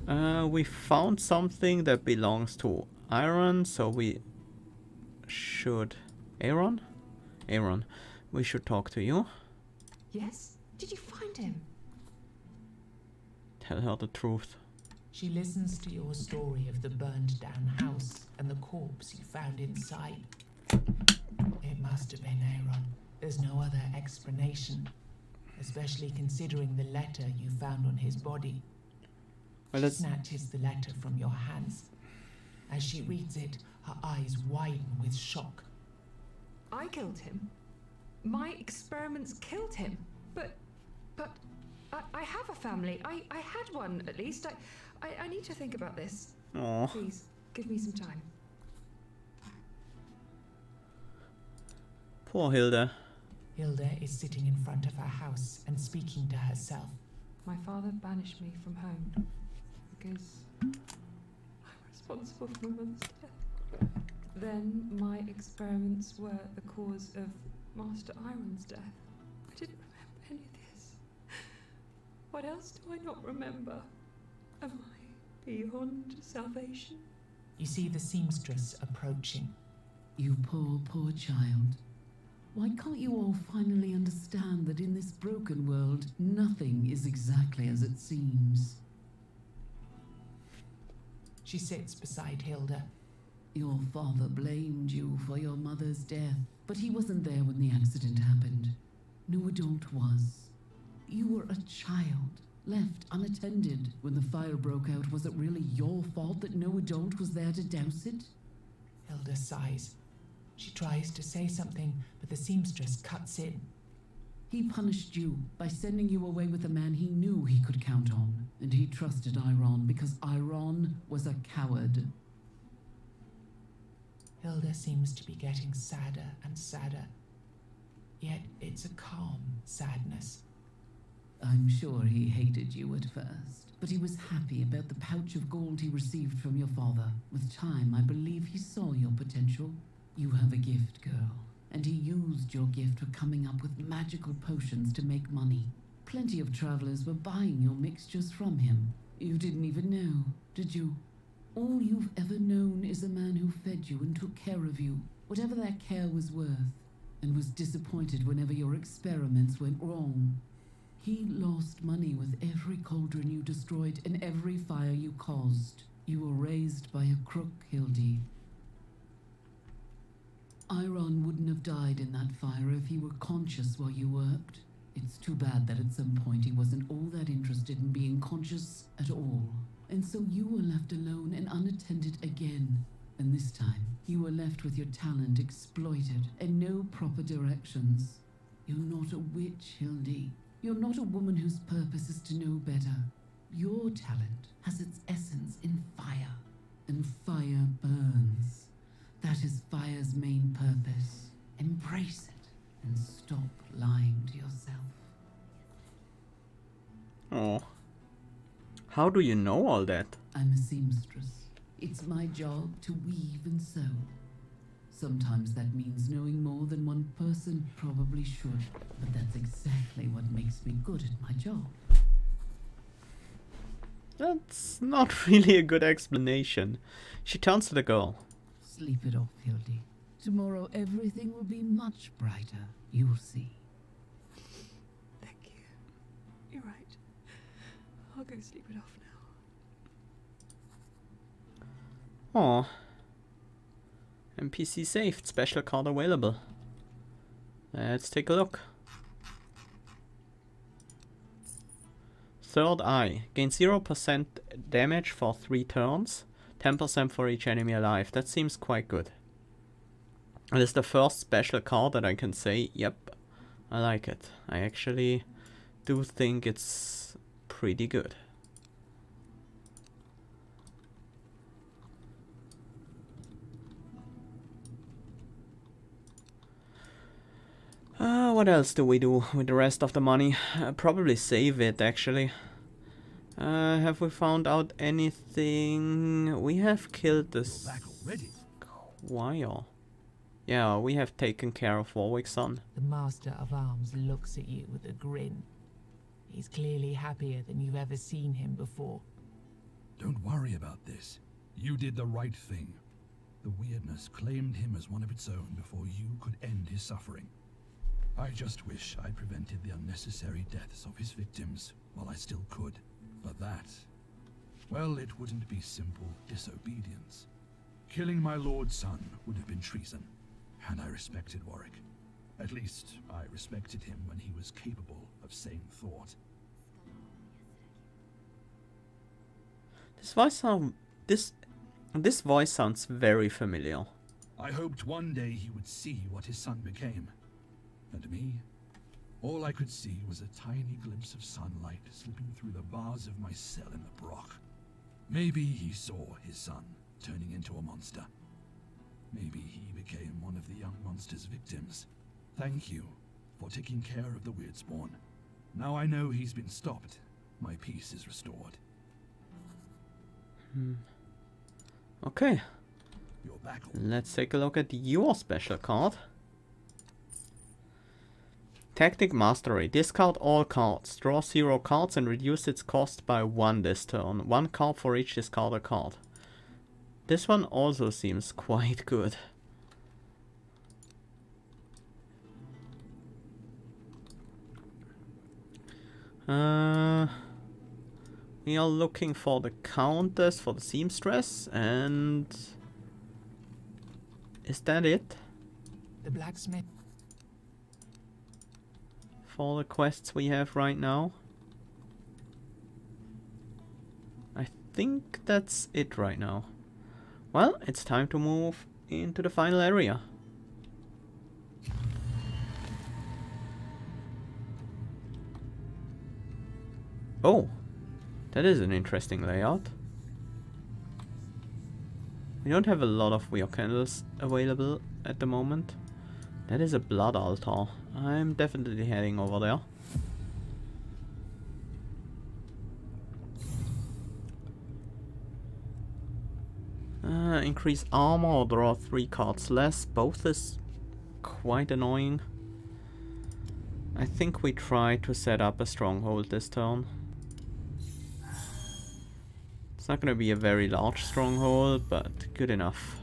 We found something that belongs to Iron, so we should... Aaron? Aaron, we should talk to you. Yes? Did you find him? Tell her the truth. She listens to your story of the burned down house and the corpse you found inside. It must have been Aaron. There's no other explanation, especially considering the letter you found on his body. Well, She snatches the letter from your hands. As she reads it, her eyes widen with shock. I killed him. My experiments killed him. But I have a family. I had one, at least. I need to think about this. Aww. Please, give me some time. Poor Hilda. Hilda is sitting in front of her house and speaking to herself. My father banished me from home because I'm responsible for my mother's death. Then my experiments were the cause of Master Iron's death. I didn't remember any of this. What else do I not remember? Am I beyond salvation? You see the seamstress approaching. You poor, poor child. Why can't you all finally understand that in this broken world, nothing is exactly as it seems? She sits beside Hilda. Your father blamed you for your mother's death, but he wasn't there when the accident happened. No adult was. You were a child, left unattended when the fire broke out. Was it really your fault that no adult was there to douse it? Hilda sighs. She tries to say something, but the seamstress cuts in. He punished you by sending you away with a man he knew he could count on, and he trusted Iron because Iron was a coward. Hilda seems to be getting sadder and sadder, yet it's a calm sadness. I'm sure he hated you at first, but he was happy about the pouch of gold he received from your father. With time, I believe he saw your potential. You have a gift, girl, and he used your gift for coming up with magical potions to make money. Plenty of travelers were buying your mixtures from him. You didn't even know, did you? All you've ever known is a man who fed you and took care of you, whatever that care was worth, and was disappointed whenever your experiments went wrong. He lost money with every cauldron you destroyed and every fire you caused. You were raised by a crook, Hildy. Iron wouldn't have died in that fire if he were conscious while you worked. It's too bad that at some point he wasn't all that interested in being conscious at all. And so you were left alone and unattended again. And this time, you were left with your talent exploited and no proper directions. You're not a witch, Hildy. You're not a woman whose purpose is to know better. Your talent has its essence in fire, and fire burns. That is fire's main purpose. Embrace it and stop lying to yourself. Oh. How do you know all that? I'm a seamstress. It's my job to weave and sew. Sometimes that means knowing more than one person probably should, but that's exactly what makes me good at my job. That's not really a good explanation. She turns to the girl. Sleep it off, Hildy. Tomorrow everything will be much brighter. You'll see. Thank you. You're right. I'll go sleep it off now. Oh. NPC saved. Special card available. Let's take a look. Third Eye. Gain 0% damage for 3 turns. 10% for each enemy alive. That seems quite good. It is the first special card that I can say, yep, I like it. I actually do think it's pretty good. What else do we do with the rest of the money? Probably save it, actually. Have we found out anything? We have killed this squire. Yeah, we have taken care of Warwick's son. The Master of Arms looks at you with a grin. He's clearly happier than you've ever seen him before. Don't worry about this. You did the right thing. The Wyrdness claimed him as one of its own before you could end his suffering. I just wish I prevented the unnecessary deaths of his victims while I still could. But that, well, it wouldn't be simple disobedience. Killing my lord's son would have been treason, and I respected Warwick. At least, I respected him when he was capable of sane thought. This voice sounds very familiar. I hoped one day he would see what his son became. And me? All I could see was a tiny glimpse of sunlight slipping through the bars of my cell in the Brock. Maybe he saw his son turning into a monster. Maybe he became one of the young monster's victims. Thank you for taking care of the Weirdsporn. Now I know he's been stopped. My peace is restored. Okay. You're back. Let's take a look at your special card. Tactic Mastery. Discard all cards. Draw 0 cards and reduce its cost by 1 this turn. 1 card for each discarded card. This one also seems quite good. We are looking for the countess for the seamstress, and is that it? The blacksmith. For the quests we have right now? I think that's it right now. Well, it's time to move into the final area. Oh, that is an interesting layout. We don't have a lot of weird candles available at the moment. That is a blood altar. I'm definitely heading over there. Increase armor or draw 3 cards less. Both is quite annoying. I think we try to set up a stronghold this turn. It's not going to be a very large stronghold, but good enough.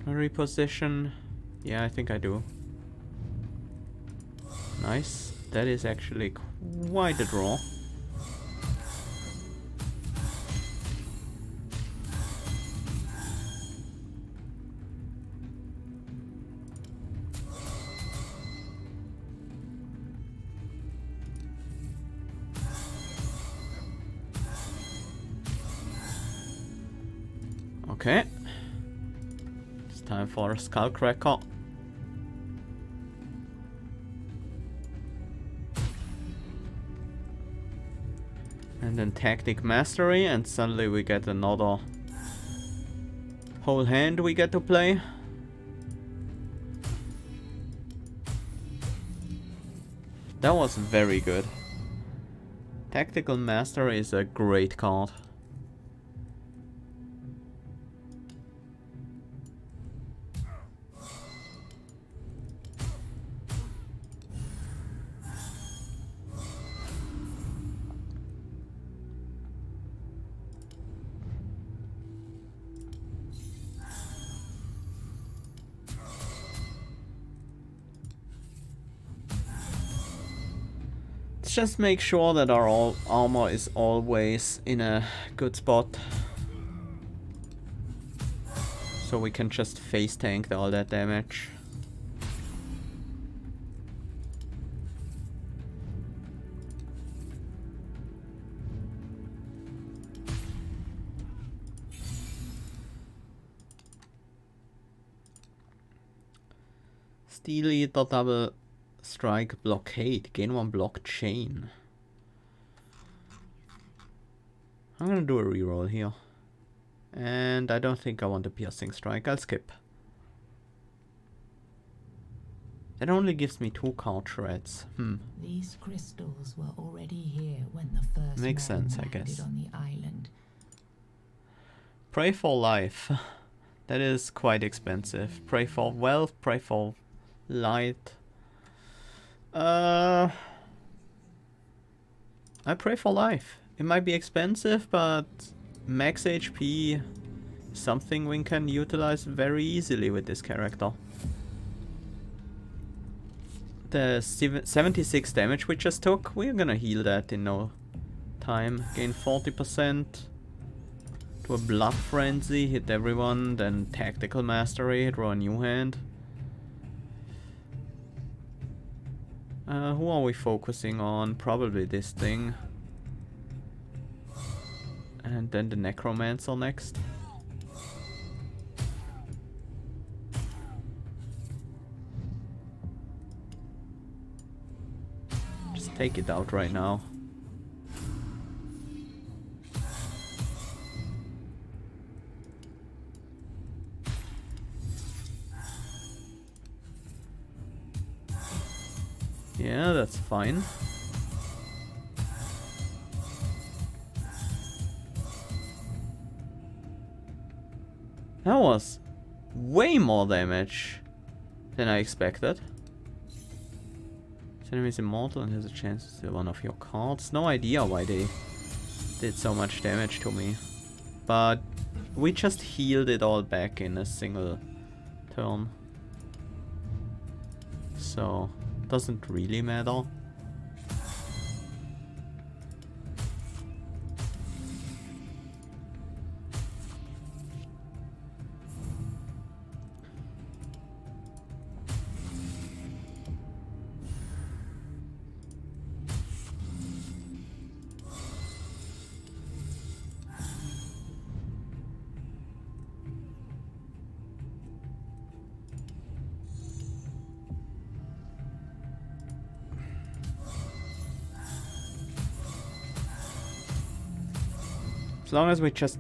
Reposition. Yeah, I think I do. Nice. That is actually quite a draw. Okay. It's time for a Skullcracker. And then Tactic Mastery, and suddenly we get another whole hand we get to play. That was very good. Tactical Mastery is a great card. Just make sure that our armor is always in a good spot, so we can just face tank all that damage. Steel Eater double strike blockade, gain 1 block chain. I'm gonna do a reroll here. And I don't think I want a piercing strike, I'll skip. That only gives me 2 card shreds. These crystals were already here when the first Makes man sense, I landed guess. on the island. Pray for life. That is quite expensive. Pray for wealth, pray for light. I pray for life. It might be expensive, but max HP is something we can utilize very easily with this character. The 76 damage we just took, we're gonna heal that in no time. Gain 40%. Do a blood frenzy, hit everyone, then tactical mastery, draw a new hand. Who are we focusing on? Probably this thing. And then the necromancer next. Just take it out right now. Yeah, that's fine. That was way more damage than I expected. This enemy is immortal and has a chance to steal one of your cards. No idea why they did so much damage to me. But we just healed it all back in a single turn. So, doesn't really matter. As long as we just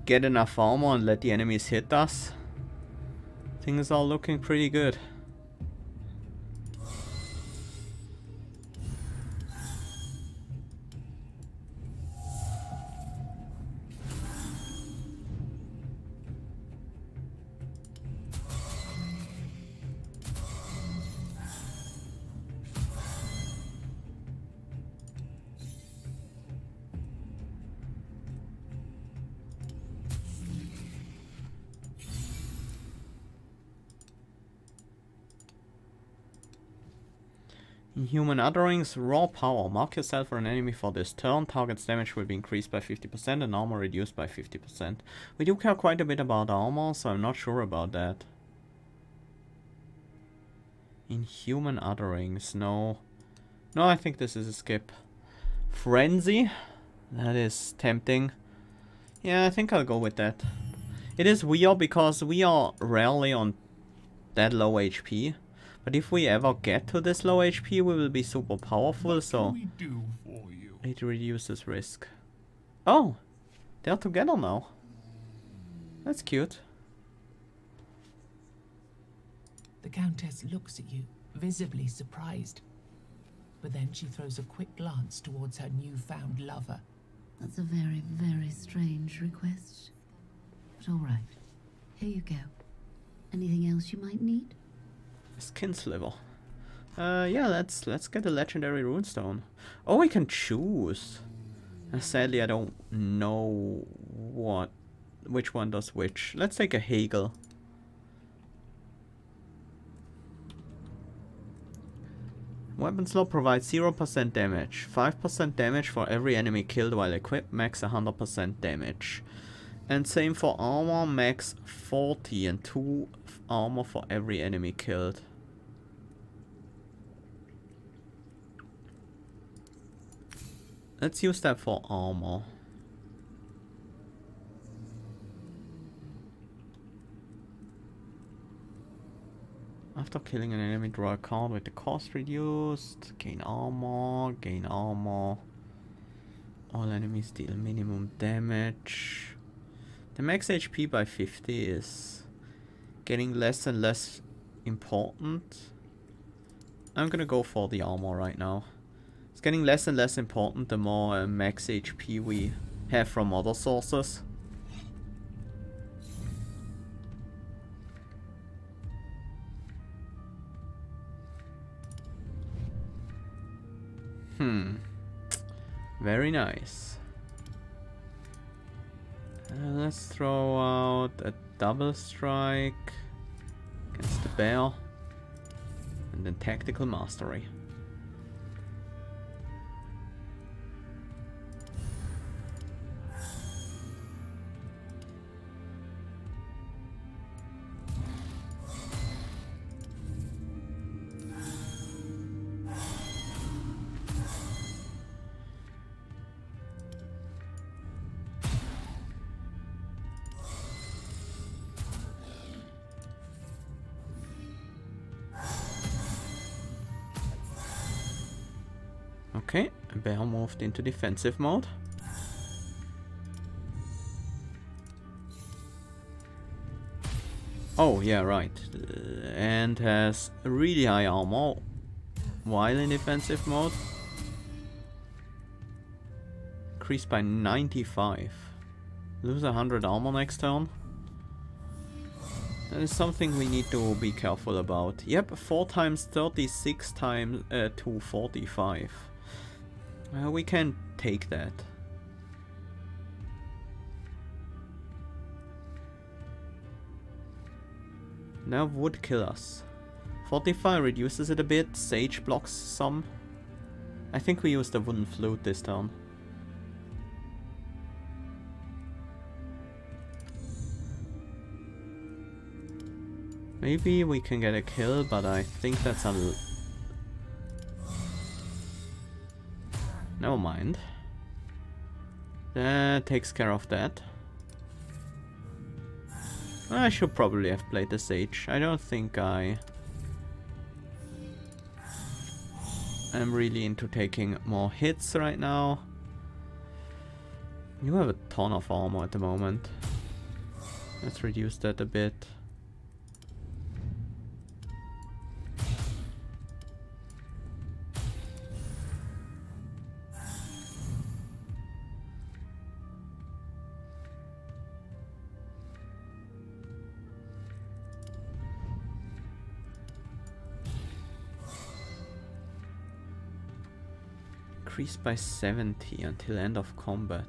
get enough armor and let the enemies hit us, things are looking pretty good. Inhuman Utterings, Raw Power. Mark yourself or an enemy for this turn. Target's damage will be increased by 50% and armor reduced by 50%. We do care quite a bit about armor, so I'm not sure about that. Inhuman Utterings, no. No, I think this is a skip. Frenzy, that is tempting. Yeah, I think I'll go with that. It is weird because we are rarely on that low HP. But if we ever get to this low HP, we will be super powerful, so it reduces risk. Oh, they're together now. That's cute. The Countess looks at you, visibly surprised. But then she throws a quick glance towards her newfound lover. That's a very, very strange request. But all right, here you go. Anything else you might need? Skin sliver. Yeah, let's get a legendary runestone. Oh, we can choose. Sadly, I don't know which one does which. Let's take a Hegel. Weapon slot provides 0% damage, 5% damage for every enemy killed while equipped, max 100% damage. And same for armor, max 40 and 2 armor for every enemy killed. Let's use that for armor. After killing an enemy, draw a card with the cost reduced. Gain armor, gain armor. All enemies deal minimum damage. The max HP by 50 is getting less and less important. I'm gonna go for the armor right now. It's getting less and less important the more max HP we have from other sources. Very nice. Let's throw out a double strike against the bear. And then tactical mastery. Okay, bear moved into defensive mode. Oh, yeah, right. And has really high armor while in defensive mode. Increased by 95. Lose 100 armor next turn. That is something we need to be careful about. Yep, 4 times 36 times 245. We can take that. Now would kill us. Fortify reduces it a bit, Sage blocks some. I think we use the wooden flute this turn. Maybe we can get a kill, but I think that's a... Never mind. That takes care of that. I should probably have played the Sage. I don't think I am really into taking more hits right now. You have a ton of armor at the moment. Let's reduce that a bit. Increased by 70 until end of combat.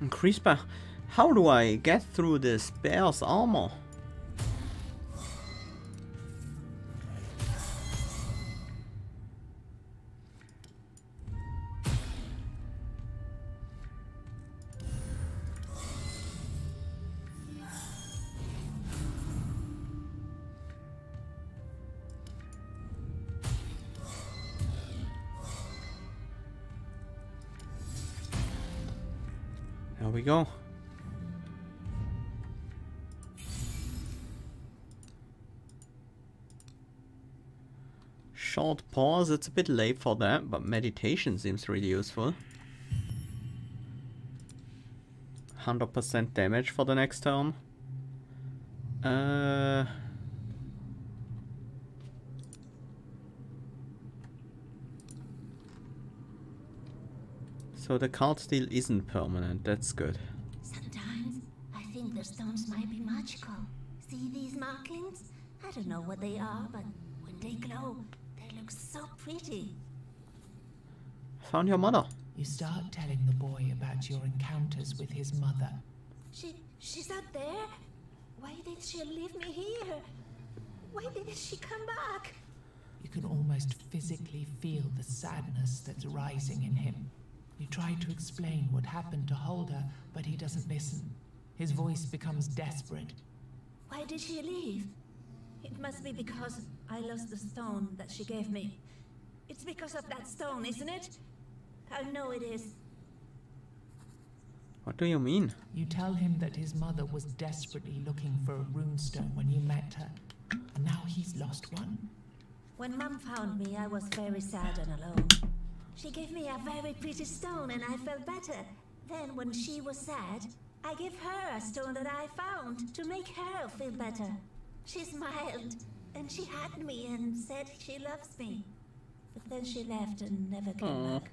Increase by... How do I get through this bear's armor? There we go. Short pause, it's a bit late for that, but meditation seems really useful. 100% damage for the next turn. So the card steal isn't permanent, that's good. Sometimes I think the stones might be magical. See these markings? I don't know what they are, but when they glow, they look so pretty. Found your mother. You start telling the boy about your encounters with his mother. She's up there? Why did she leave me here? Why did she come back? You can almost physically feel the sadness that's rising in him. You try to explain what happened to Holder, but he doesn't listen. His voice becomes desperate. Why did she leave? It must be because I lost the stone that she gave me. It's because of that stone, isn't it? I know it is. What do you mean? You tell him that his mother was desperately looking for a runestone when you met her. he's lost one? When Mum found me, I was very sad and alone. She gave me a very pretty stone and I felt better. Then when she was sad, I gave her a stone that I found to make her feel better. She smiled and she hugged me and said she loves me. But then she left and never came back.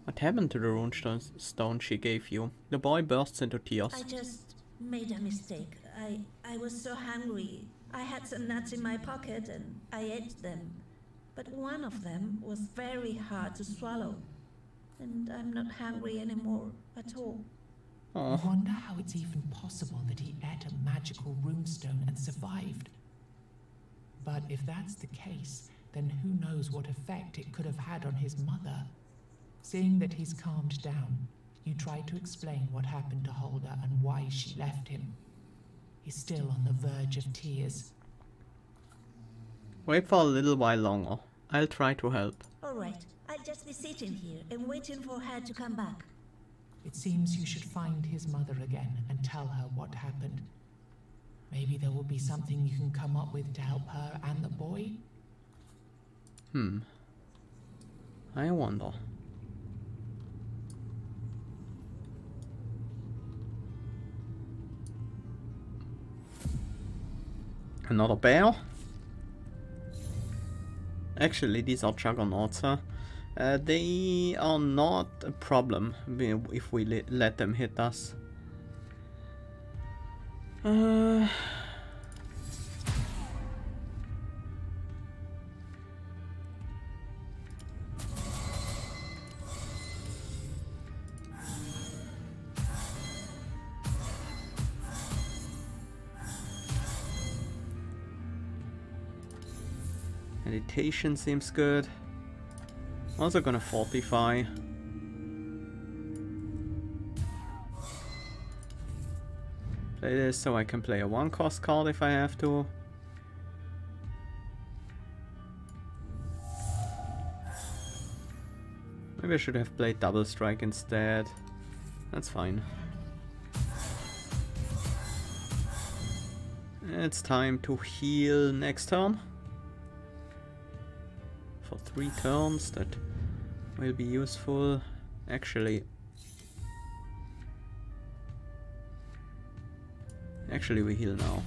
What happened to the runestone she gave you? The boy bursts into tears. I just made a mistake. I was so hungry. I had some nuts in my pocket and I ate them. But one of them was very hard to swallow. And I'm not hungry anymore at all. I wonder how it's even possible that he ate a magical runestone and survived. But if that's the case, then who knows what effect it could have had on his mother. Seeing that he's calmed down, you try to explain what happened to Hulda and why she left him. He's still on the verge of tears. Wait for a little while longer. I'll try to help. Alright, I'll just be sitting here and waiting for her to come back. It seems you should find his mother again and tell her what happened. Maybe there will be something you can come up with to help her and the boy? I wonder. Another bear? Actually, these are juggernauts, huh? They are not a problem if we let them hit us. Meditation seems good. Also gonna fortify. Play this so I can play a 1-cost card if I have to. Maybe I should have played Double Strike instead. That's fine. It's time to heal next turn. For 3 turns, that will be useful. Actually, we heal now.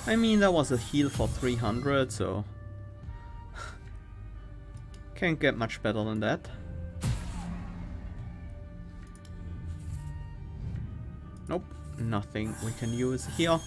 I mean, that was a heal for 300, so can't get much better than that. Nope, nothing we can use here.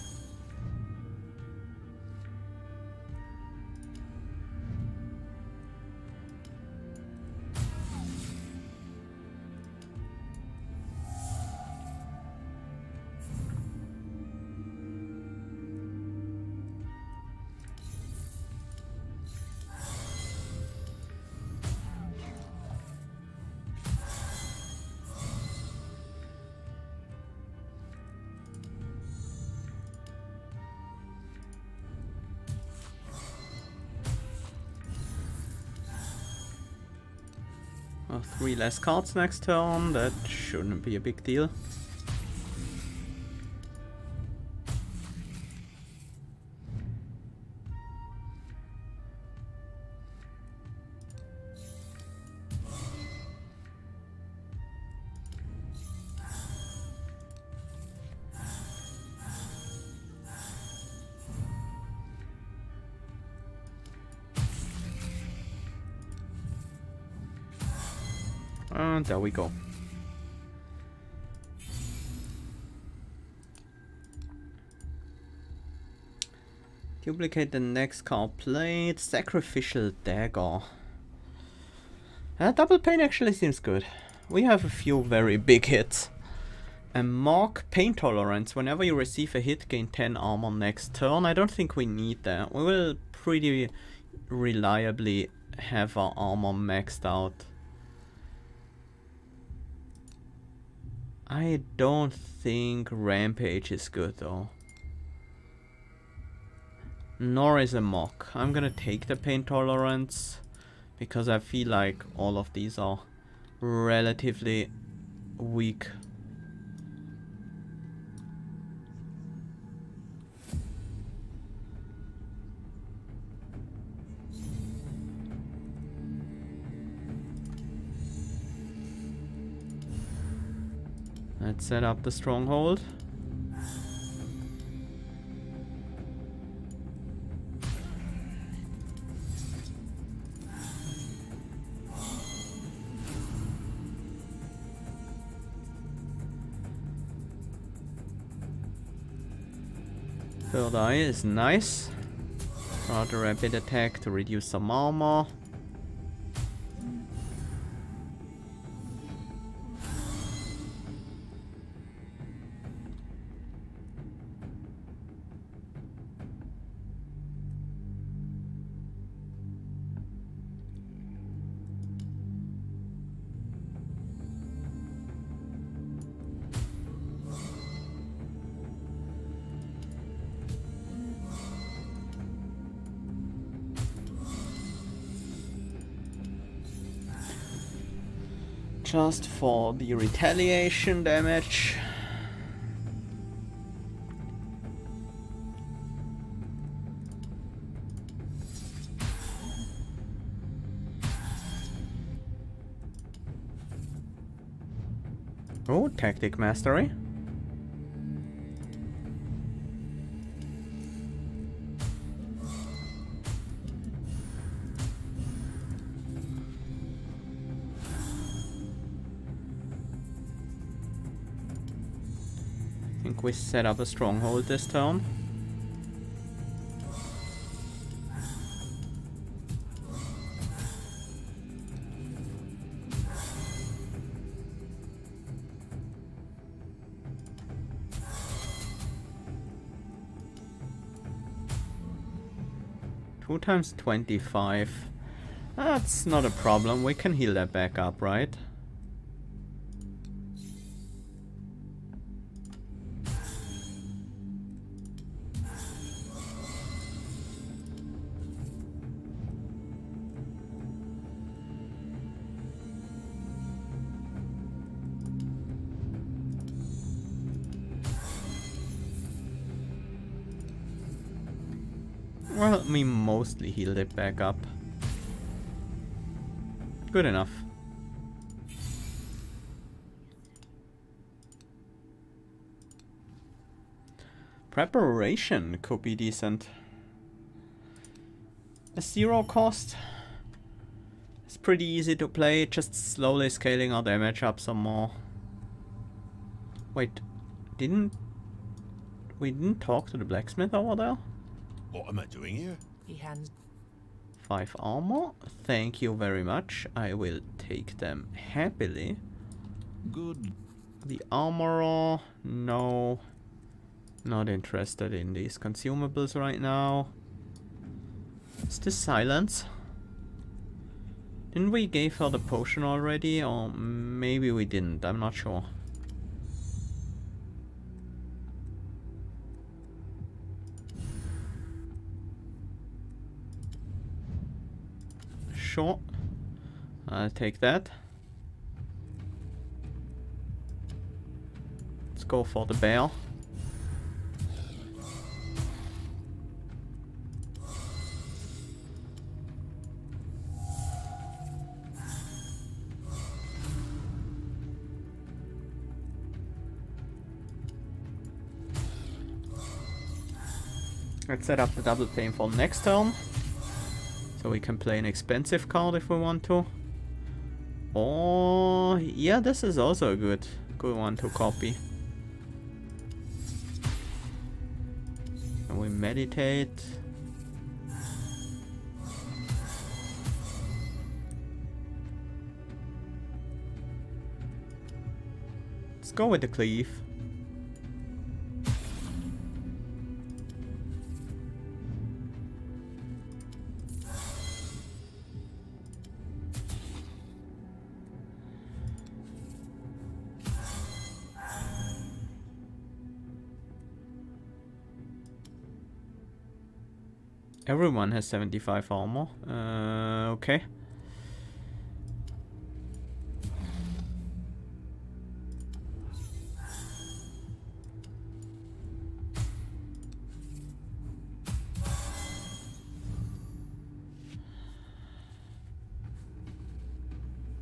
Oh, 3 less cards next turn, that shouldn't be a big deal. And there we go. Duplicate the next card played. Sacrificial Dagger. Double Pain actually seems good. We have a few very big hits. And Mark Pain Tolerance. Whenever you receive a hit, gain 10 armor next turn. I don't think we need that. We will pretty reliably have our armor maxed out. I don't think Rampage is good though. Nor is a Mock. I'm gonna take the Pain Tolerance because I feel like all of these are relatively weak. Let's set up the stronghold. Third eye is nice. Rather rapid attack to reduce some armor. Just for the retaliation damage. Oh, tactic mastery. We set up a stronghold this turn. Two times 25. That's not a problem. We can heal that back up, right? Well, we mostly healed it back up. Good enough. Preparation could be decent. A 0 cost. It's pretty easy to play, just slowly scaling our damage up some more. Wait, we didn't talk to the blacksmith over there? What am I doing here? He hands 5 armor. Thank you very much. I will take them happily. Good. The armorer, no. Not interested in these consumables right now. Is this silence? Didn't we give her the potion already? Or maybe we didn't, I'm not sure. Sure. I'll take that. Let's go for the bear. Let's set up the double painful next turn. So we can play an expensive card if we want to. Or yeah, this is also a good one to copy. And we meditate. Let's go with the cleave. Everyone has 75 armor. Okay.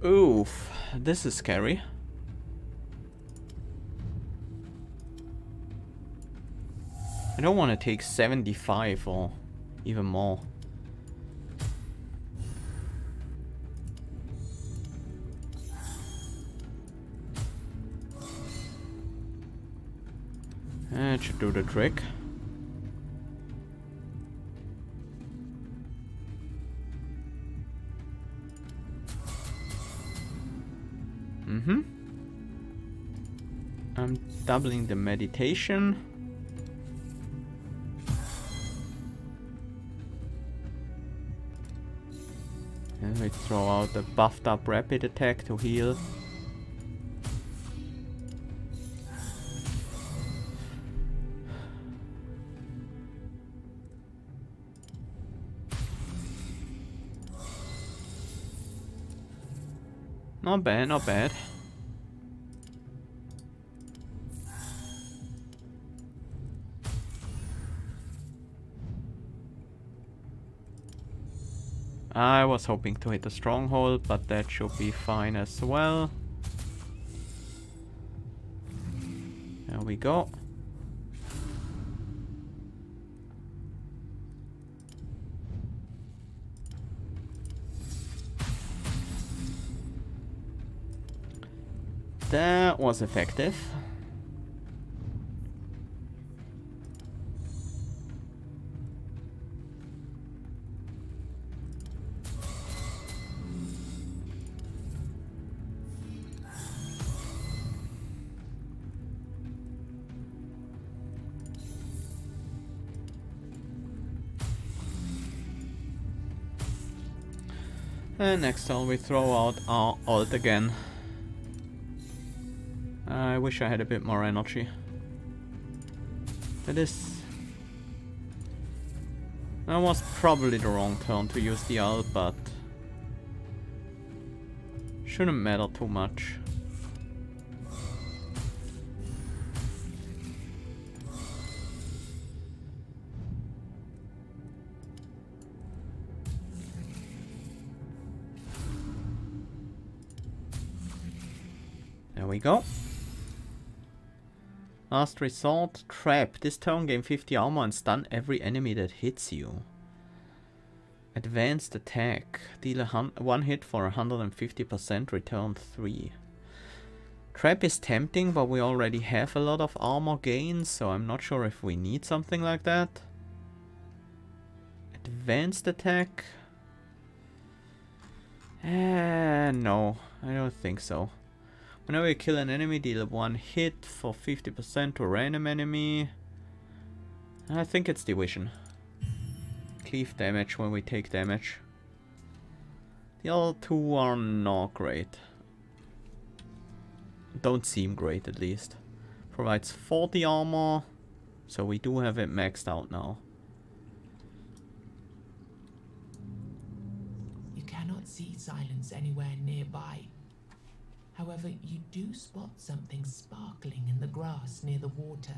Oof, this is scary. I don't want to take 75 or even more. That should do the trick. I'm doubling the meditation. And we throw out the buffed up rapid attack to heal. Not bad, not bad. I was hoping to hit the stronghold, but that should be fine as well. There we go. That was effective. And next turn we throw out our ult again. I wish I had a bit more energy. That was probably the wrong turn to use the ult, but shouldn't matter too much. There we go. Last resort, trap. This turn gain 50 armor and stun every enemy that hits you. Advanced attack. Deal one hit for 150%, return 3. Trap is tempting, but we already have a lot of armor gains, so I'm not sure if we need something like that. Advanced attack? No, I don't think so. Whenever you kill an enemy, deal one hit for 50% to a random enemy. I think it's division. Cleave damage when we take damage. The other two are not great. Don't seem great, at least. Provides 40 armor, so we do have it maxed out now. You cannot see silence anywhere nearby. However, you do spot something sparkling in the grass near the water.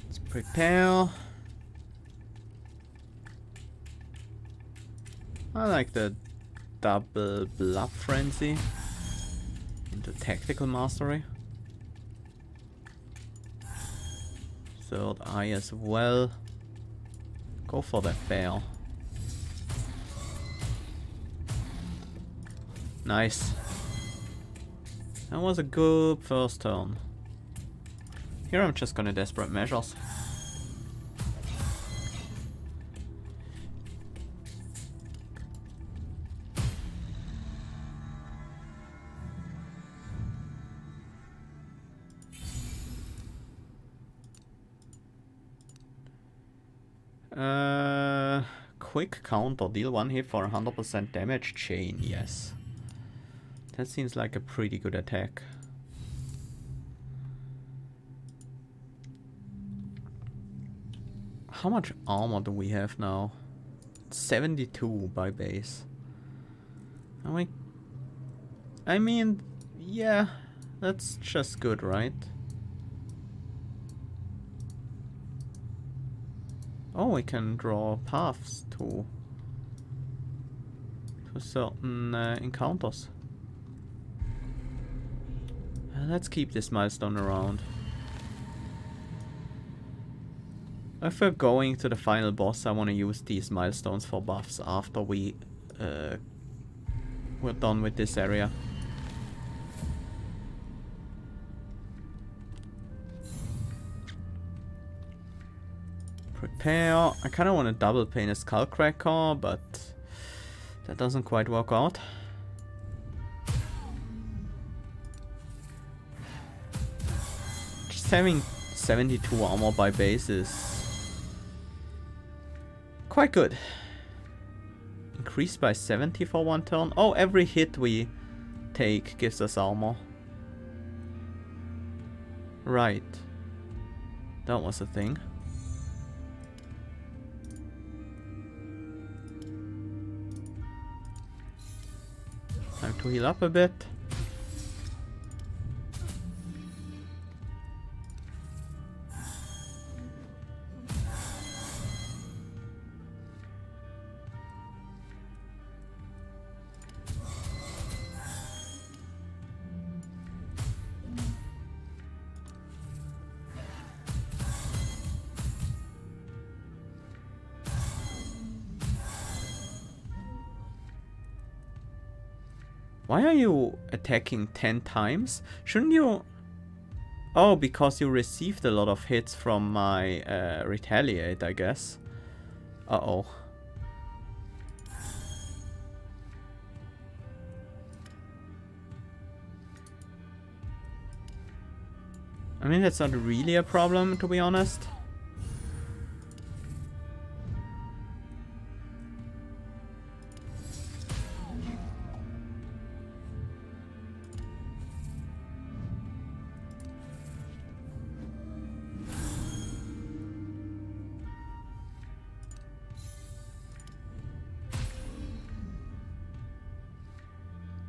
Let's prepare. I like the double bluff frenzy into tactical mastery. Third eye as well. Go for that bear. Nice. That was a good first turn. Here I'm just gonna desperate measures. Quick counter, deal one hit for 100% damage chain, yes. That seems like a pretty good attack. How much armor do we have now? 72 by base. I mean, yeah, That's just good, right? Oh, we can draw paths to certain encounters. Let's keep this milestone around. If we're going to the final boss, I want to use these milestones for buffs after we're done with this area. Prepare. I kind of want to double paint a Skullcracker, but that doesn't quite work out. Just having 72 armor by base is quite good. Increased by 70 for 1 turn. Oh, every hit we take gives us armor. Right. That was a thing. Time to heal up a bit. Why are you attacking 10 times? Shouldn't you... Oh, because you received a lot of hits from my retaliate, I guess. Uh-oh. I mean, that's not really a problem, to be honest.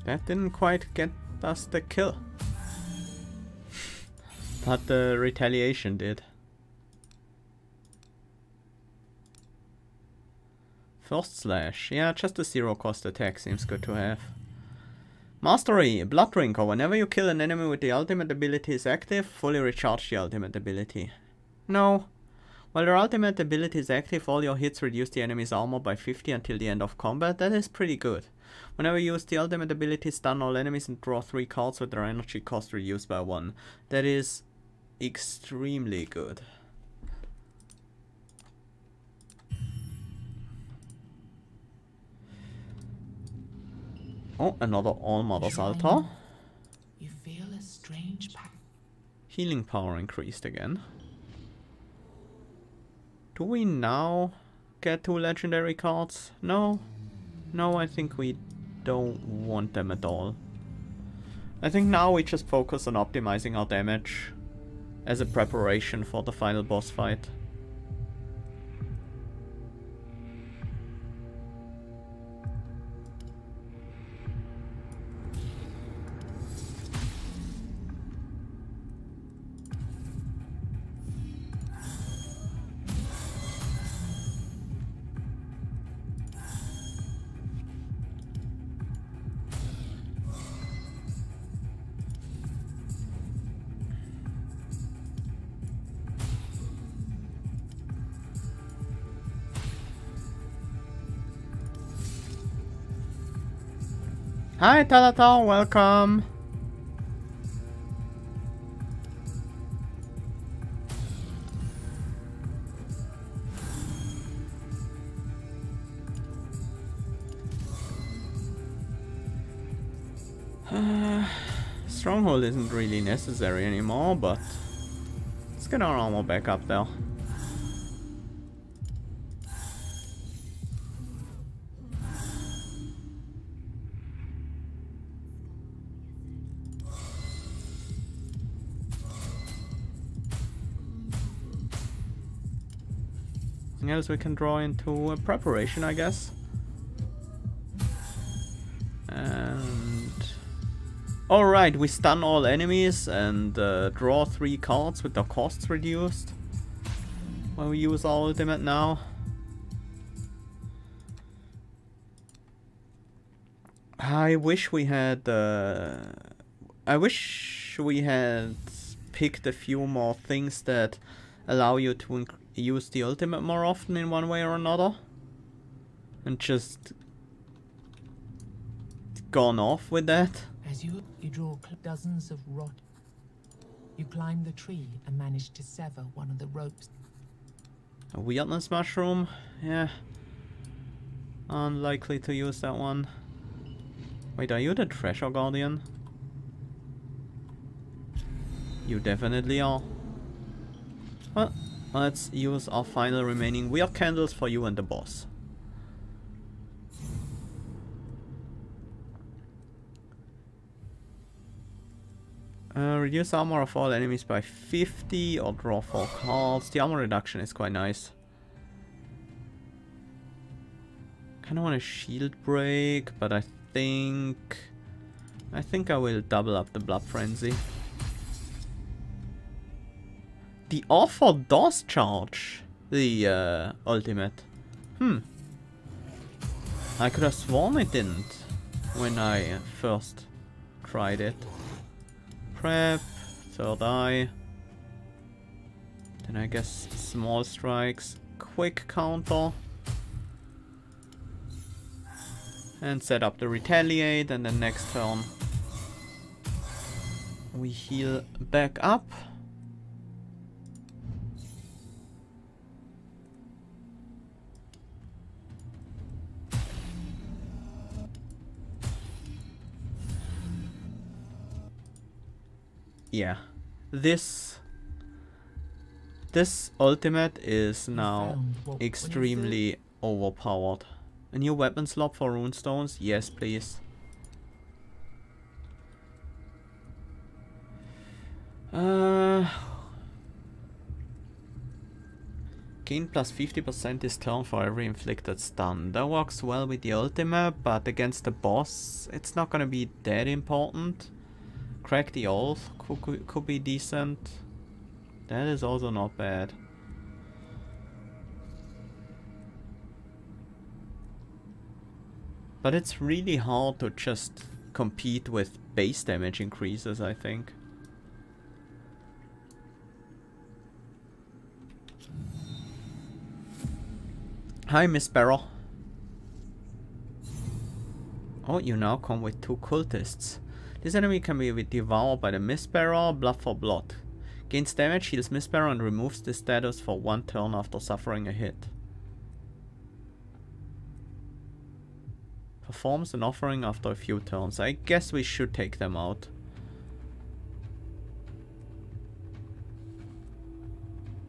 That didn't quite get us the kill. But the retaliation did. First slash. Yeah, just a 0-cost attack seems good to have. Mastery. Blood Drinker. Whenever you kill an enemy with the ultimate ability is active, fully recharge the ultimate ability. No. While your ultimate ability is active, all your hits reduce the enemy's armor by 50 until the end of combat. That is pretty good. Whenever you use the ultimate ability, stun all enemies and draw 3 cards with their energy cost reduced by 1. That is extremely good. Oh, another All Mother's Altar. You feel a strange Healing power increased again. Do we now get 2 legendary cards? No. No, I think we don't want them at all. I think now we just focus on optimizing our damage as a preparation for the final boss fight. Hi Talata, welcome! Stronghold isn't really necessary anymore, but let's get our armor back up there. Something else we can draw into a preparation, I guess. And Alright, we stun all enemies and draw 3 cards with the costs reduced. When we use our ultimate now. I wish we had picked a few more things that allow you to use the ultimate more often in one way or another. And just gone off with that. As you draw dozens of rot. You climb the tree and manage to sever one of the ropes. A Wyrdness mushroom? Yeah. Unlikely to use that one. Wait, are you the treasure guardian? You definitely are. Well, let's use our final remaining weird candles for you and the boss. Reduce armor of all enemies by 50 or draw 4 cards. The armor reduction is quite nice. Kinda want a shield break, but I think I will double up the blood frenzy. The offer does charge the ultimate. I could have sworn it didn't when I first tried it. Prep, third eye. Then I guess small strikes, quick counter. And set up the retaliate, and then next turn we heal back up. Yeah, this ultimate is now extremely overpowered. A new weapon slot for runestones? Yes, please. Gain plus 50% this turn for every inflicted stun. That works well with the ultimate, but against the boss, it's not gonna be that important. Crack the oath could be decent. That is also not bad. But it's really hard to just compete with base damage increases, I think. Hi, Miss Barrow. Oh, you now come with 2 cultists. This enemy can be devoured by the Mistbearer, blood for blood. Gains damage, heals Mistbearer, and removes this status for 1 turn after suffering a hit. Performs an offering after a few turns. I guess we should take them out.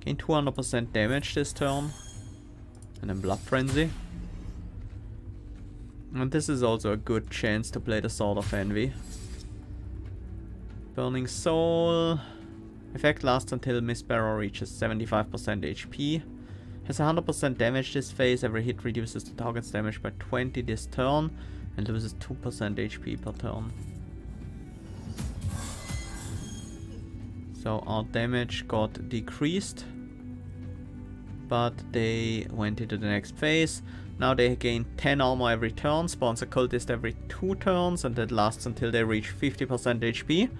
Gain 200% damage this turn. And then Blood Frenzy. And this is also a good chance to play the Sword of Envy. Burning Soul. Effect lasts until Mistbearer reaches 75% HP. Has 100% damage this phase. Every hit reduces the target's damage by 20 this turn. And loses 2% HP per turn. So our damage got decreased. But they went into the next phase. Now they gain 10 armor every turn. Spawns a cultist every 2 turns. And that lasts until they reach 50% HP.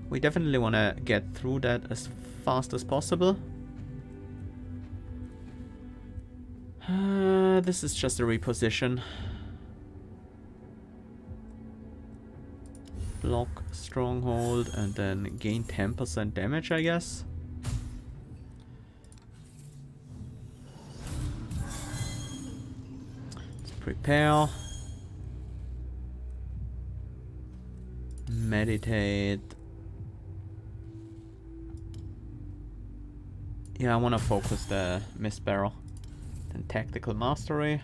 We definitely want to get through that as fast as possible. This is just a reposition. Block, stronghold, and then gain 10% damage, I guess. Let's prepare. Meditate. Yeah, I want to focus the Mistbearer. Then Tactical Mastery.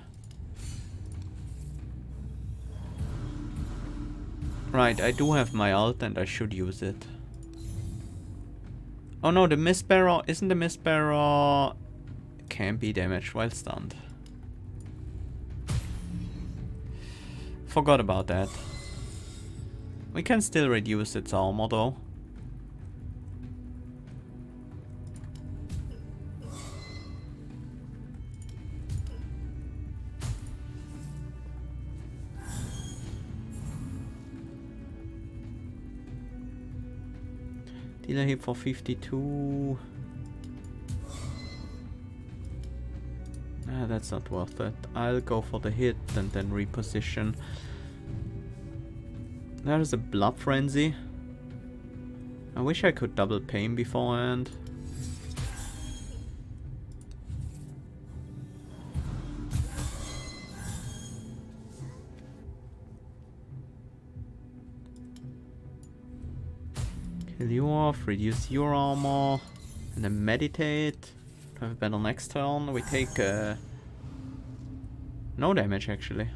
Right, I do have my ult and I should use it. Oh no, the Mistbearer, isn't the Mistbearer... Can be damaged while stunned. Forgot about that. We can still reduce its armor though. Dealer hit for 52. That's not worth it. I'll go for the hit and then reposition. There is a Blood Frenzy. I wish I could double pain beforehand. Kill you off, reduce your armor, and then meditate. To have a battle next turn. We take no damage actually.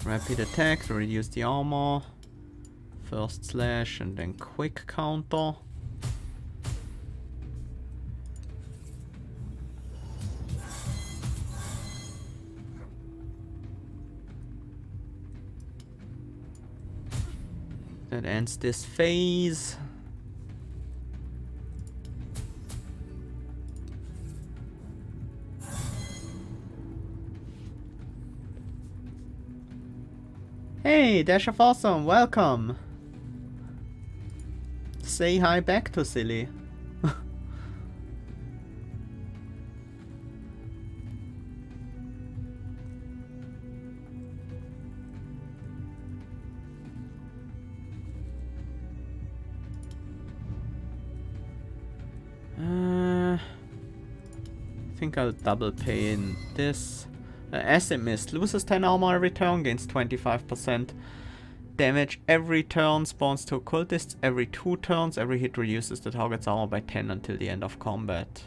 Rapid attack to reduce the armor. First slash and then quick counter. That ends this phase. Hey, Dash of Awesome, welcome! Say hi back to Silly. I think I'll double pay in this. Acid Mist. Loses 10 armor every turn, gains 25% damage every turn, spawns 2 cultists every 2 turns. Every hit reduces the target's armor by 10 until the end of combat.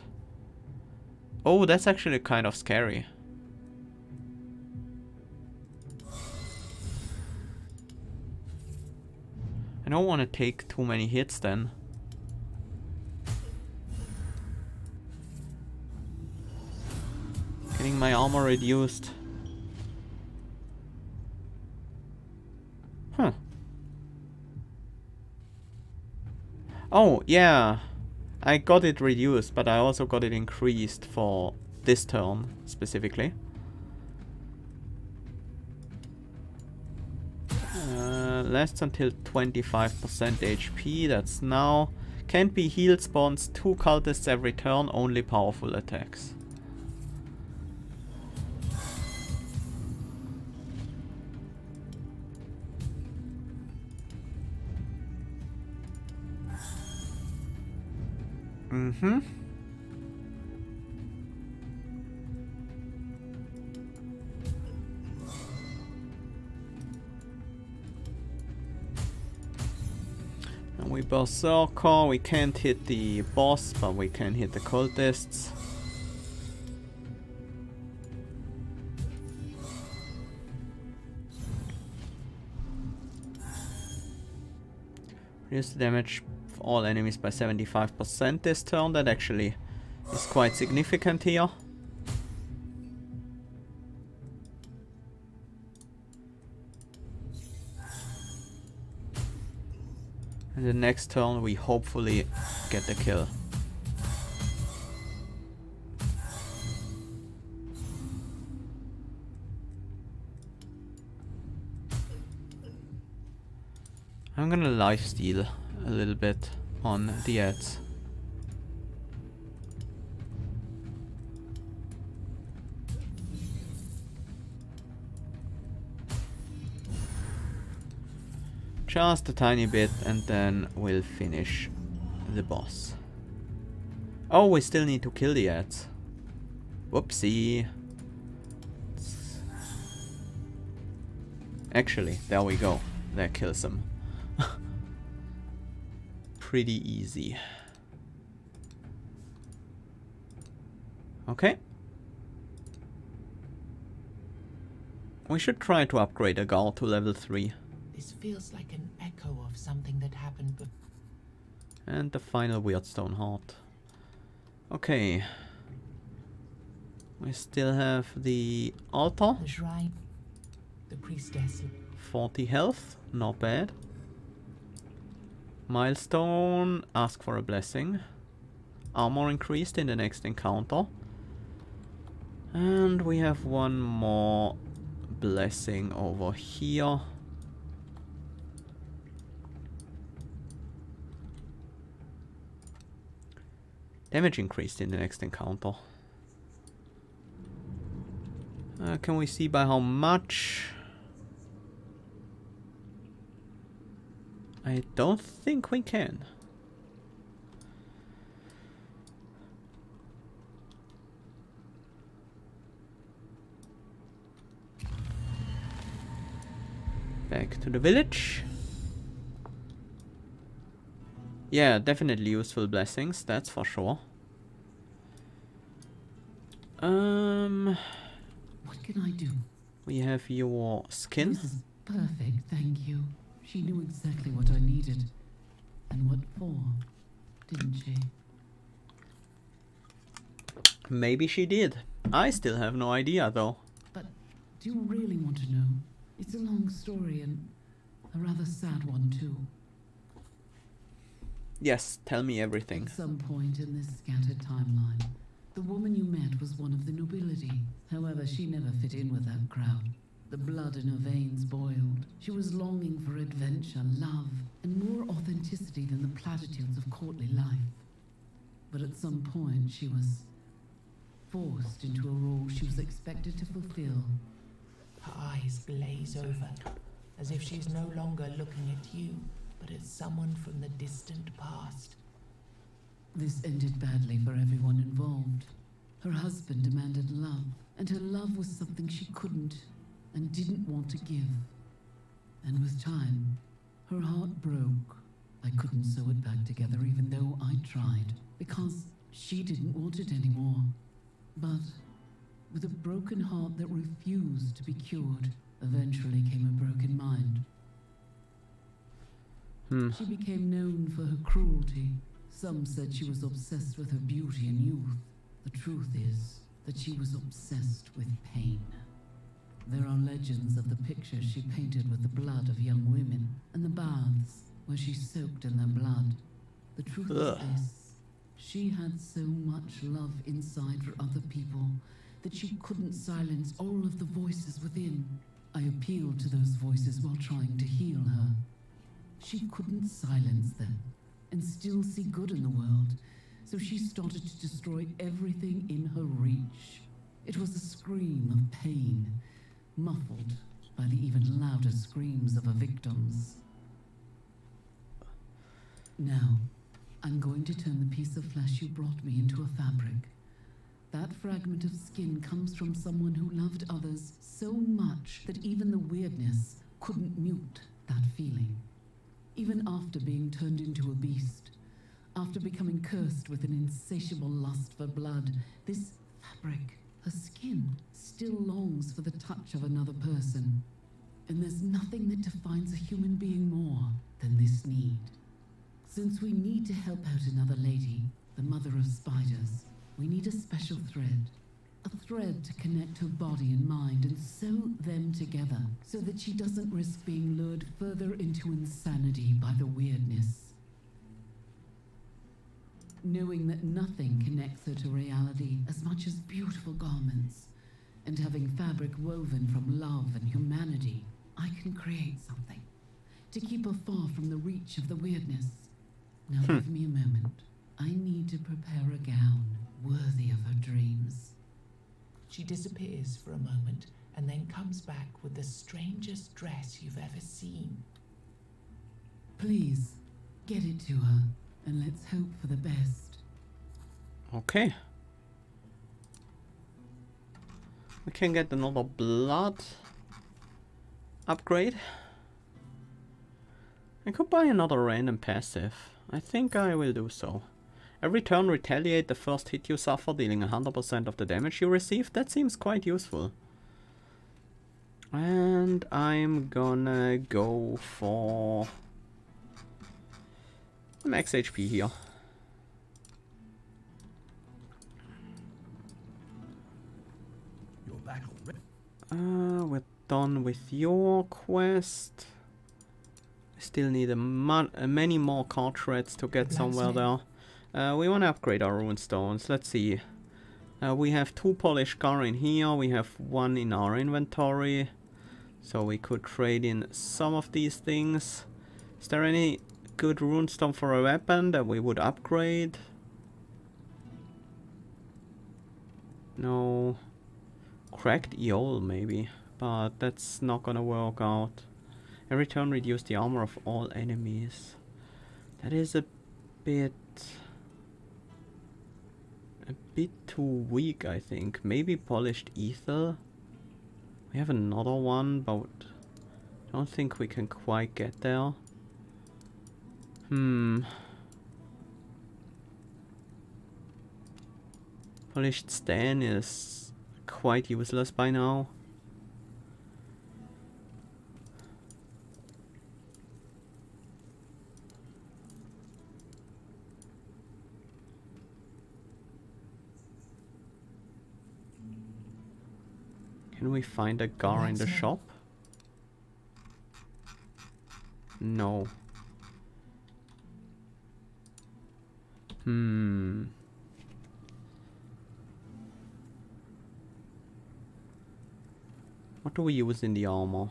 Oh, that's actually kind of scary. I don't want to take too many hits then. Getting my armor reduced. Huh. Oh, yeah. I got it reduced, but I also got it increased for this turn, specifically. Lasts until 25% HP, that's now. Can't be healed, spawns 2 cultists every turn, only powerful attacks. Mm-hmm. And we Berserker. We can't hit the boss, but we can hit the cultists. Reduce the damage of all enemies by 75% this turn. That actually is quite significant here. And the next turn we hopefully get the kill. I'm gonna lifesteal a little bit on the ads. Just a tiny bit and then we'll finish the boss. Oh, we still need to kill the ads. Whoopsie. Actually, there we go. That kills him. Pretty easy. Okay. We should try to upgrade a guard to level 3. This feels like an echo of something that happened before. And the final Weirdstone Heart. Okay. We still have the altar. The shrine. The priestess. 40 health, not bad. Milestone, ask for a blessing. Armor increased in the next encounter. And we have one more blessing over here. Damage increased in the next encounter. Can we see by how much? I don't think we can. Back to the village. Yeah, definitely useful blessings, that's for sure. What can I do? We have your skin. This is perfect, thank you. She knew exactly what I needed. And what for, didn't she? Maybe she did. I still have no idea though. But do you really want to know? It's a long story and a rather sad one too. Yes, tell me everything. At some point in this scattered timeline, the woman you met was one of the nobility. However, she never fit in with that crowd. The blood in her veins boiled. She was longing for adventure, love, and more authenticity than the platitudes of courtly life. But at some point, she was forced into a role she was expected to fulfill. Her eyes glaze over, as if she's no longer looking at you, but at someone from the distant past. This ended badly for everyone involved. Her husband demanded love, and her love was something she couldn't and didn't want to give. And with time, her heart broke. I couldn't sew it back together even though I tried, because she didn't want it anymore. But with a broken heart that refused to be cured, eventually came a broken mind. She became known for her cruelty. Some said she was obsessed with her beauty and youth. The truth is that she was obsessed with pain. There are legends of the pictures she painted with the blood of young women, and the baths where she soaked in their blood. The truth is this: she had so much love inside for other people that she couldn't silence all of the voices within. I appealed to those voices while trying to heal her. She couldn't silence them and still see good in the world, so she started to destroy everything in her reach. It was a scream of pain, muffled by the even louder screams of her victims. Now, I'm going to turn the piece of flesh you brought me into a fabric. That fragment of skin comes from someone who loved others so much that even the Wyrdness couldn't mute that feeling. Even after being turned into a beast, after becoming cursed with an insatiable lust for blood, this fabric, her skin, still longs for the touch of another person. And there's nothing that defines a human being more than this need. Since we need to help out another lady, the mother of spiders, we need a special thread. A thread to connect her body and mind and sew them together so that she doesn't risk being lured further into insanity by the Wyrdness. Knowing that nothing connects her to reality as much as beautiful garments, and having fabric woven from love and humanity, I can create something to keep her far from the reach of the Wyrdness. Now give me a moment. I need to prepare a gown worthy of her dreams. She disappears for a moment and then comes back with the strangest dress you've ever seen. Please, get it to her, and let's hope for the best. Okay. We can get another blood upgrade. I could buy another random passive. I think I will do so. Every turn retaliate the first hit you suffer, dealing 100% of the damage you receive. That seems quite useful. And I'm gonna go for max HP here. We're done with your quest. Still need many more card shreds to get somewhere there. We want to upgrade our rune stones. Let's see. We have 2 polished gar in here. We have 1 in our inventory. So we could trade in some of these things. Is there any good runestone for a weapon that we would upgrade? No. Cracked Eol maybe, but that's not gonna work out. Every turn reduce the armor of all enemies. That is a bit too weak, I think. Maybe polished ether. We have another one, but I don't think we can quite get there. Polished Stan is quite useless by now. Can we find a gar in the shop? No. What do we use in the armor?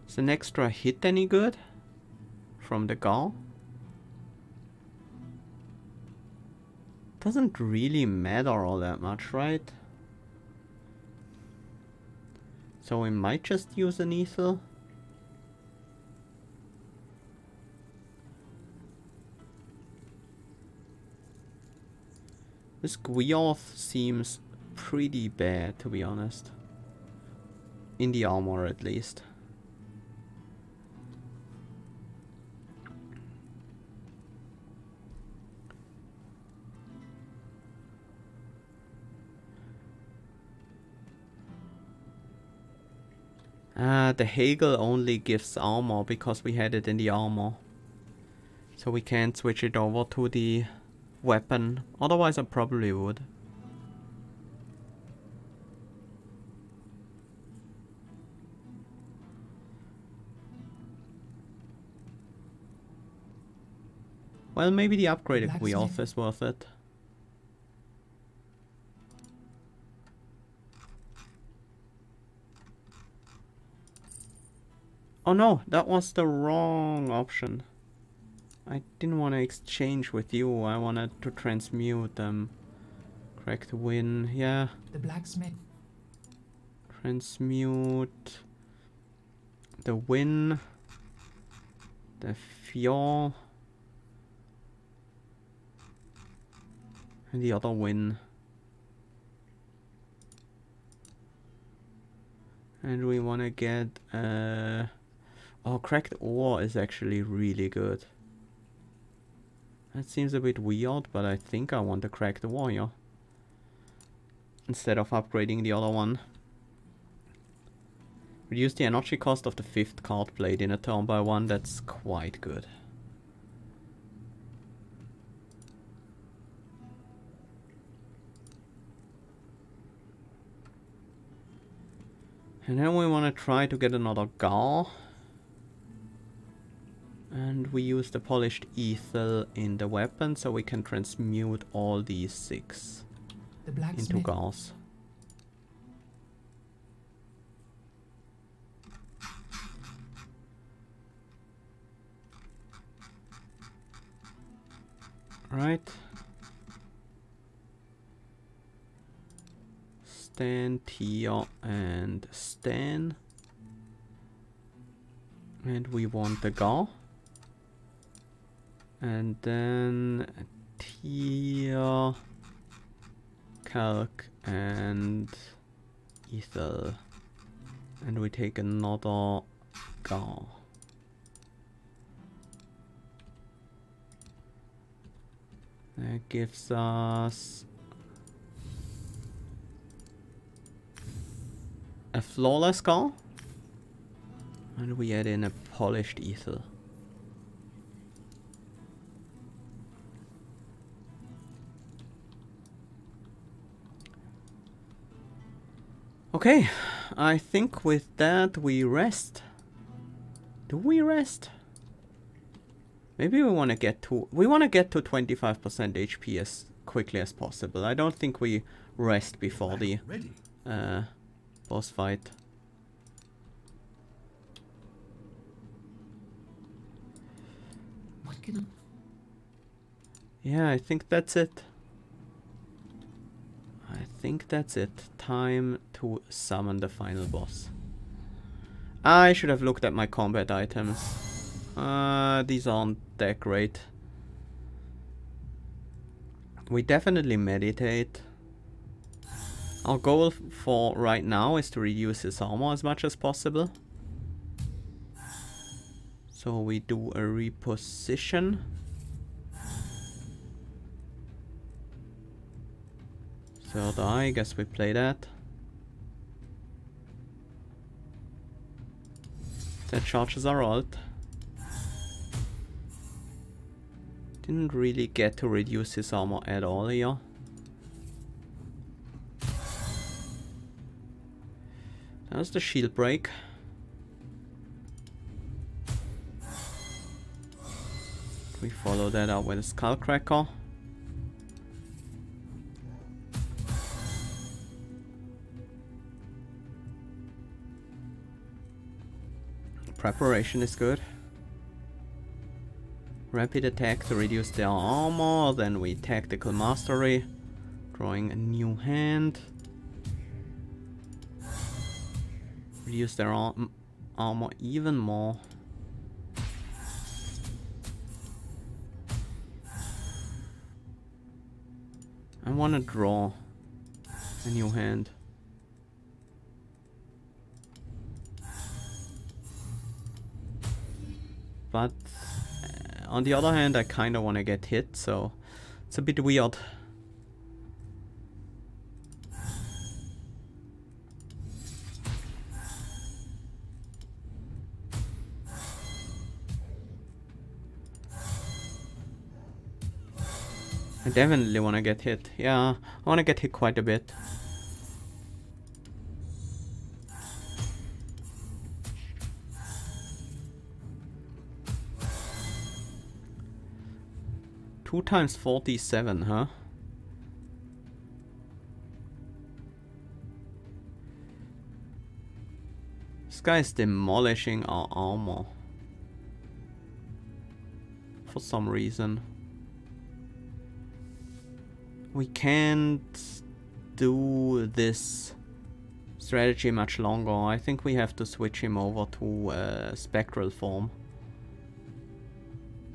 Is an extra hit any good? From the gar? Doesn't really matter all that much, right? So we might just use an ether. This Gwiath seems pretty bad, to be honest. In the armor, at least. The Hagel only gives armor because we had it in the armor. So we can't switch it over to the weapon. Otherwise I probably would. Well, maybe the upgraded Gwiath is worth it. Oh no, that was the wrong option. I didn't want to exchange with you, I wanted to transmute them. Cracked win, yeah. The blacksmith. Transmute the win, the fjord, and the other win. And we want to get oh, cracked ore is actually really good. That seems a bit weird, but I think I want the cracked ore, yeah. Instead of upgrading the other one. Reduce the energy cost of the 5th card played in a turn by 1, that's quite good. And then we want to try to get another gar. And we use the polished ether in the weapon so we can transmute all these 6 into gars. Right. Stan, Tia, and Stan. And we want the gar. And then Tia, Calc, and Ethel. And we take another gar. That gives us a flawless gar. And we add in a polished ether. Okay, I think with that we rest. Do we rest? Maybe we want to get to 25% HP as quickly as possible. I don't think we rest before the boss fight. What can I... Yeah, I think that's it. I think that's it. Time to summon the final boss. I should have looked at my combat items. These aren't that great. We definitely meditate. Our goal for right now is to reduce his armor as much as possible. So we do a reposition. Third eye, I guess we play that. That charges our ult. Didn't really get to reduce his armor at all here. That's the shield break. We follow that up with a skull cracker. Preparation is good. Rapid attack to reduce their armor, then we tactical mastery, drawing a new hand. Reduce their armor even more. I want to draw a new hand. But on the other hand, I kind of want to get hit, so it's a bit weird. I definitely want to get hit. Yeah, I want to get hit quite a bit. Two times 47, huh? This guy is demolishing our armor. For some reason. We can't do this strategy much longer. I think we have to switch him over to spectral form.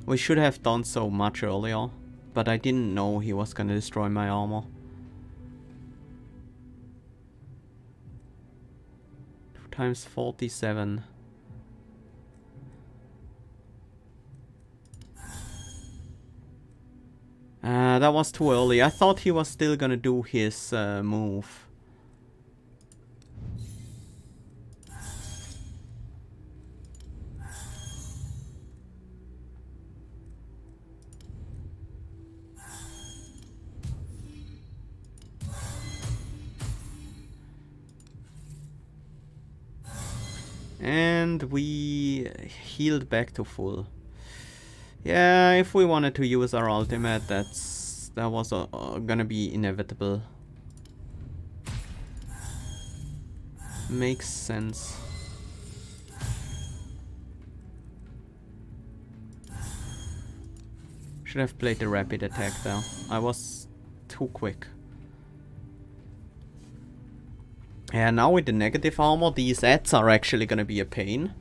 We should have done so much earlier, but I didn't know he was gonna destroy my armor. 2 times 47. That was too early. I thought he was still gonna do his move. And we healed back to full. Yeah, if we wanted to use our ultimate, that was gonna be inevitable. Makes sense. Should have played the rapid attack there. I was too quick. Yeah, now with the negative armor, these ads are actually gonna be a pain.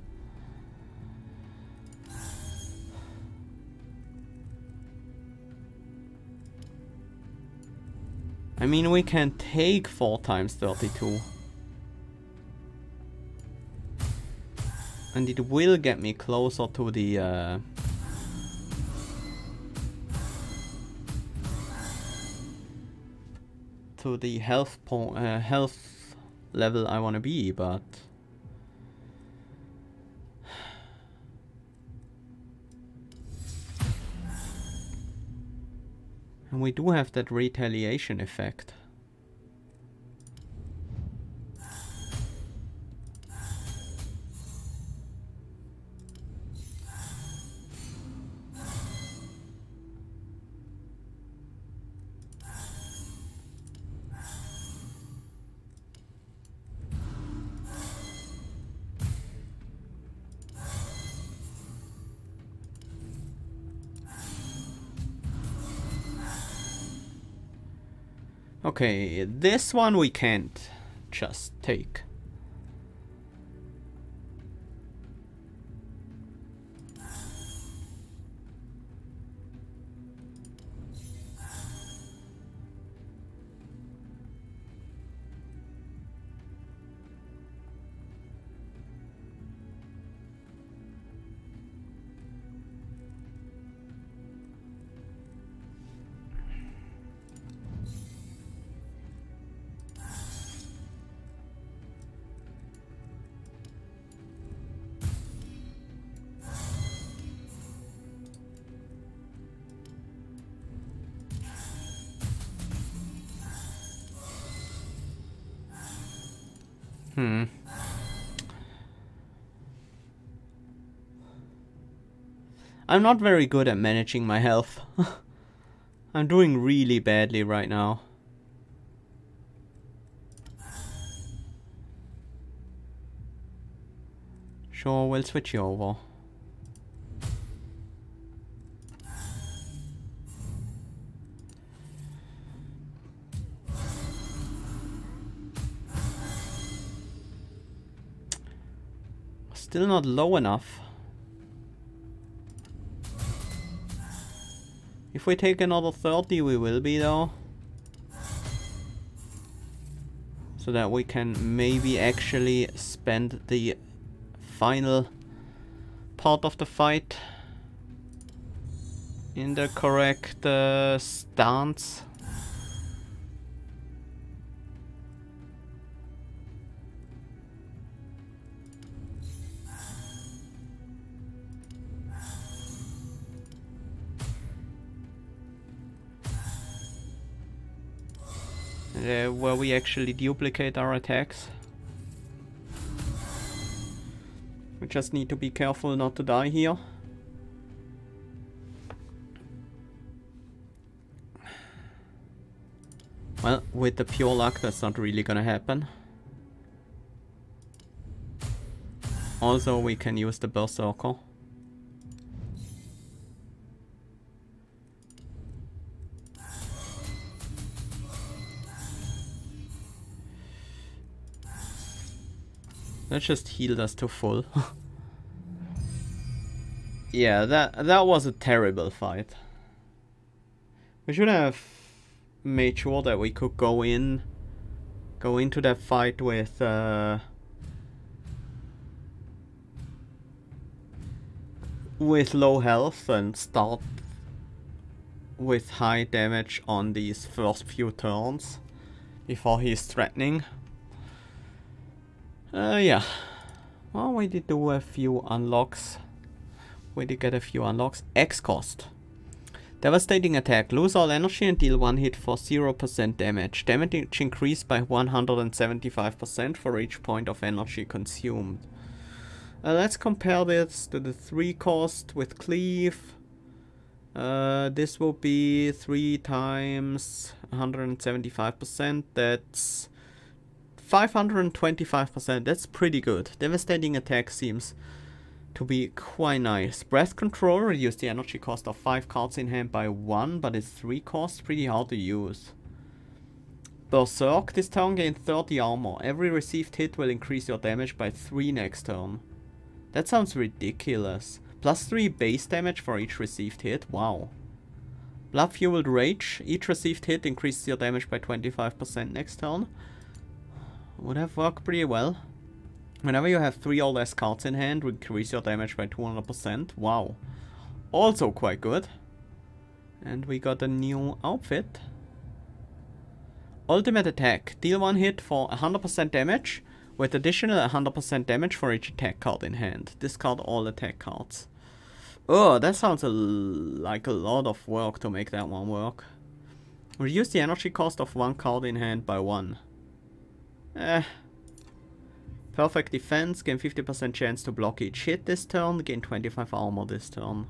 I mean, we can take 4 times 32. And it will get me closer to the health level I want to be, but And we do have that retaliation effect. Okay, this one we can't just take. I'm not very good at managing my health. I'm doing really badly right now. Sure, we'll switch you over. Still not low enough. If we take another 30, we will be though. So that we can maybe actually spend the final part of the fight in the correct stance. Where we actually duplicate our attacks. We just need to be careful not to die here. Well, with the pure luck, that's not really gonna happen. Also, we can use the Berserker. That just healed us to full. Yeah, that was a terrible fight. We should have made sure that we could go into that fight with low health and start with high damage on these first few turns before he's threatening. Yeah. Well, we did do a few unlocks. We did get a few unlocks. X cost. Devastating attack. Lose all energy and deal one hit for 0% damage. Damage increased by 175% for each point of energy consumed. Let's compare this to the 3 cost with cleave. This will be 3 times 175%. That's 525%. That's pretty good. Devastating attack seems to be quite nice. Breath control reduced the energy cost of 5 cards in hand by 1, but it's 3 costs, pretty hard to use. Berserk, this turn gain 30 armor. Every received hit will increase your damage by 3 next turn. That sounds ridiculous. Plus 3 base damage for each received hit. Wow. Blood Fueled Rage. Each received hit increases your damage by 25% next turn. Would have worked pretty well. Whenever you have 3 or less cards in hand, increase your damage by 200%. Wow. Also quite good. And we got a new outfit. Ultimate Attack. Deal 1 hit for 100% damage, with additional 100% damage for each attack card in hand. Discard all attack cards. Oh, that sounds like a lot of work to make that one work. Reduce the energy cost of one card in hand by 1. Perfect defense, gain 50% chance to block each hit this turn, gain 25 armor this turn.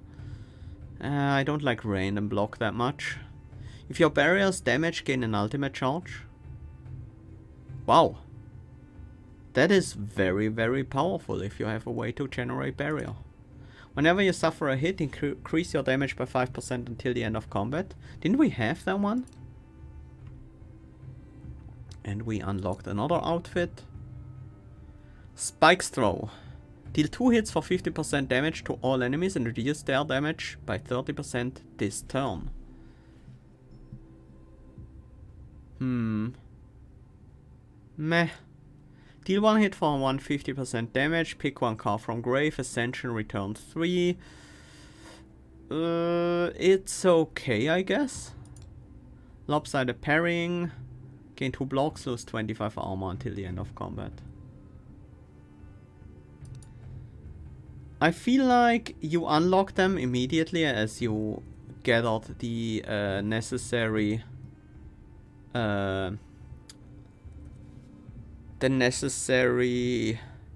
I don't like random block that much. If your barriers damage, gain an ultimate charge. Wow. That is very, very powerful if you have a way to generate barrier. Whenever you suffer a hit, increase your damage by 5% until the end of combat. Didn't we have that one? And we unlocked another outfit. Spike's Throw. Deal 2 hits for 50% damage to all enemies and reduce their damage by 30% this turn. Meh. Deal 1 hit for 150% damage, pick 1 card from grave, Ascension, return 3. It's okay, I guess. Lopsided parrying. Gain 2 blocks, lose 25 armor until the end of combat. I feel like you unlock them immediately as you gathered the necessary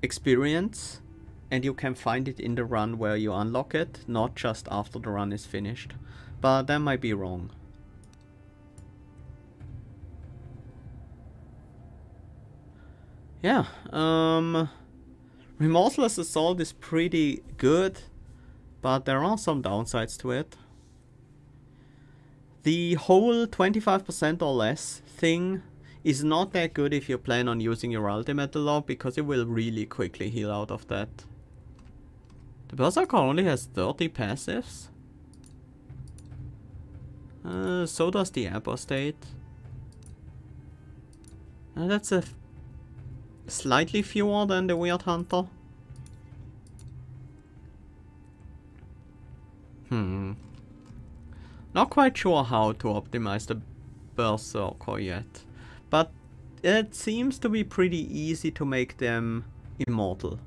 experience, and you can find it in the run where you unlock it, not just after the run is finished. But that might be wrong. Yeah, Remorseless Assault is pretty good, but there are some downsides to it. The whole 25% or less thing is not that good if you plan on using your ultimate a lot, because you will really quickly heal out of that. The Berserker only has 30 passives. So does the Apostate. That's a slightly fewer than the Weird Hunter. Not quite sure how to optimize the Berserker yet, but it seems to be pretty easy to make them immortal.